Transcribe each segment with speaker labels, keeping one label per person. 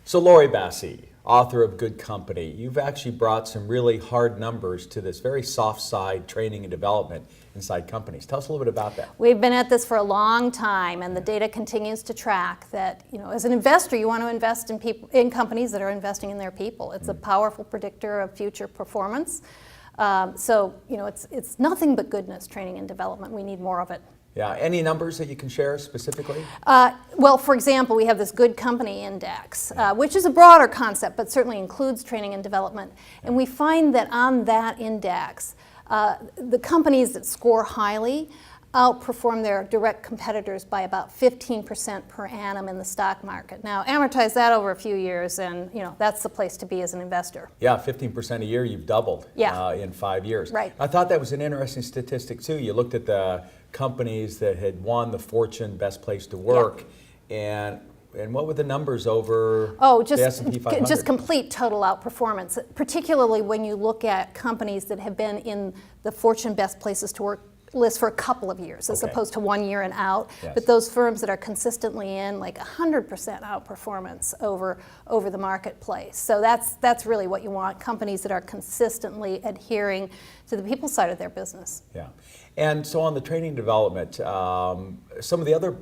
Speaker 1: So Laurie Bassi, author of Good Company, you've actually brought some really hard numbers to this very soft side training and development inside companies. Tell us a little bit about that.
Speaker 2: We've been at this for a long time, and the data continues to track that, as an investor, you want to invest in companies that are investing in their people. It's a powerful predictor of future performance. It's nothing but goodness, training and development. We need more of it.
Speaker 1: Yeah, any numbers that you can share specifically?
Speaker 2: Well, for example, we have this Good Company Index, which is a broader concept, but certainly includes training and development. And we find that on that index, the companies that score highly outperform their direct competitors by about 15% per annum in the stock market. Now, amortize that over a few years, and that's the place to be as an investor.
Speaker 1: Yeah, 15% a year, you've doubled in 5 years.
Speaker 2: Right.
Speaker 1: I thought that was an interesting statistic too. You looked at the companies that had won the Fortune Best Place to Work, and what were the numbers over the S&P 500?
Speaker 2: Just complete total outperformance, particularly when you look at companies that have been in the Fortune Best Places to Work list for a couple of years as opposed to 1 year and out.
Speaker 1: Yes.
Speaker 2: But those firms that are consistently in, like 100% outperformance over the marketplace. So that's really what you want, companies that are consistently adhering to the people side of their business.
Speaker 1: Yeah. And so on the training and development, some of the other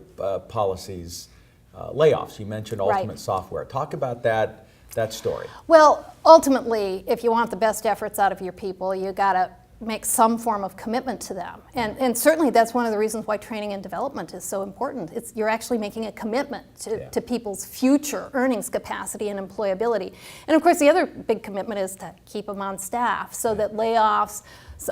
Speaker 1: policies, layoffs, you mentioned Ultimate Software. Talk about that story.
Speaker 2: Well, ultimately, if you want the best efforts out of your people, you got to make some form of commitment to them. And certainly that's one of the reasons why training and development is so important. You're actually making a commitment to people's future earnings capacity and employability. And of course the other big commitment is to keep them on staff, so that layoffs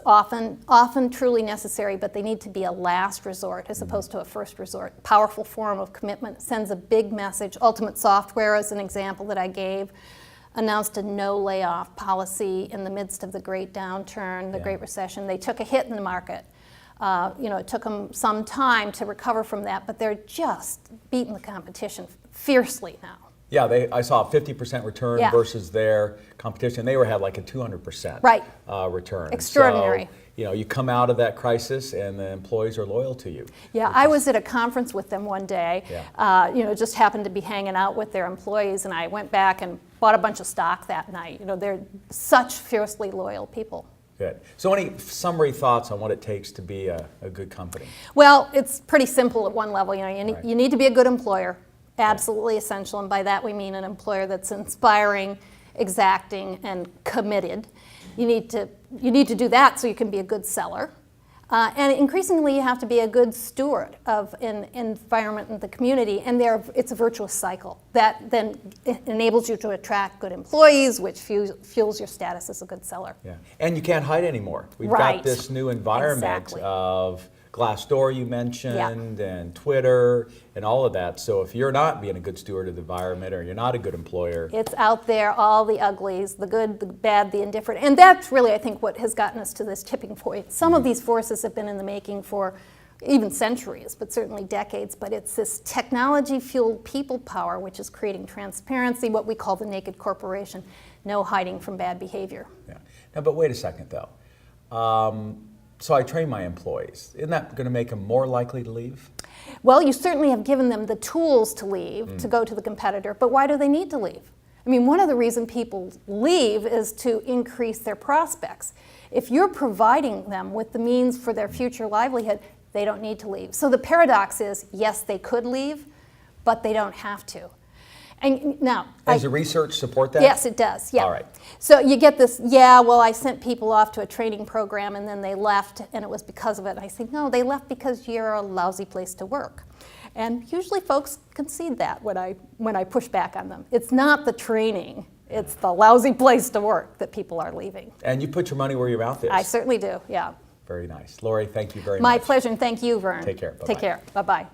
Speaker 2: often truly necessary, but they need to be a last resort as opposed to a first resort. Powerful form of commitment, sends a big message. Ultimate Software is an example that I gave. Announced a no layoff policy in the midst of the great downturn, the Great Recession. They took a hit in the market. It took them some time to recover from that, but they're just beating the competition fiercely now.
Speaker 1: Yeah, I saw a 50% return versus their competition. They had like a 200% return.
Speaker 2: Extraordinary.
Speaker 1: So, you come out of that crisis and the employees are loyal to you.
Speaker 2: Yeah, I was at a conference with them one day, just happened to be hanging out with their employees, and I went back and bought a bunch of stock that night. They're such fiercely loyal people.
Speaker 1: Good. So any summary thoughts on what it takes to be a good company?
Speaker 2: Well, it's pretty simple at one level. You need to be a good employer, absolutely essential, and by that we mean an employer that's inspiring, exacting, and committed. You need to do that so you can be a good seller. And increasingly, you have to be a good steward of an environment and the community, and it's a virtuous cycle that then enables you to attract good employees, which fuels your status as a good seller.
Speaker 1: Yeah, and you can't hide anymore. We've got this new environment of Glassdoor you mentioned, and Twitter, and all of that. So if you're not being a good steward of the environment, or you're not a good employer,
Speaker 2: it's out there, all the uglies, the good, the bad, the indifferent. And that's really, I think, what has gotten us to this tipping point. Some of these forces have been in the making for even centuries, but certainly decades. But it's this technology-fueled people power which is creating transparency, what we call the naked corporation, no hiding from bad behavior.
Speaker 1: Yeah. Now, but wait a second, though. So I train my employees. Isn't that going to make them more likely to leave?
Speaker 2: Well, you certainly have given them the tools to leave, to go to the competitor, but why do they need to leave? I mean, one of the reasons people leave is to increase their prospects. If you're providing them with the means for their future livelihood, they don't need to leave. So the paradox is, yes, they could leave, but they don't have to. And now,
Speaker 1: does the research support that?
Speaker 2: Yes, it does. Yeah.
Speaker 1: All right.
Speaker 2: So you get this. I sent people off to a training program and then they left, and it was because of it. And I think, no, they left because you're a lousy place to work. And usually, folks concede that when I push back on them. It's not the training; it's the lousy place to work that people are leaving.
Speaker 1: And you put your money where your mouth is.
Speaker 2: I certainly do. Yeah.
Speaker 1: Very nice, Laurie. Thank you very much.
Speaker 2: My pleasure, and thank you, Verne.
Speaker 1: Take care. Bye-bye.
Speaker 2: Take care. Bye bye.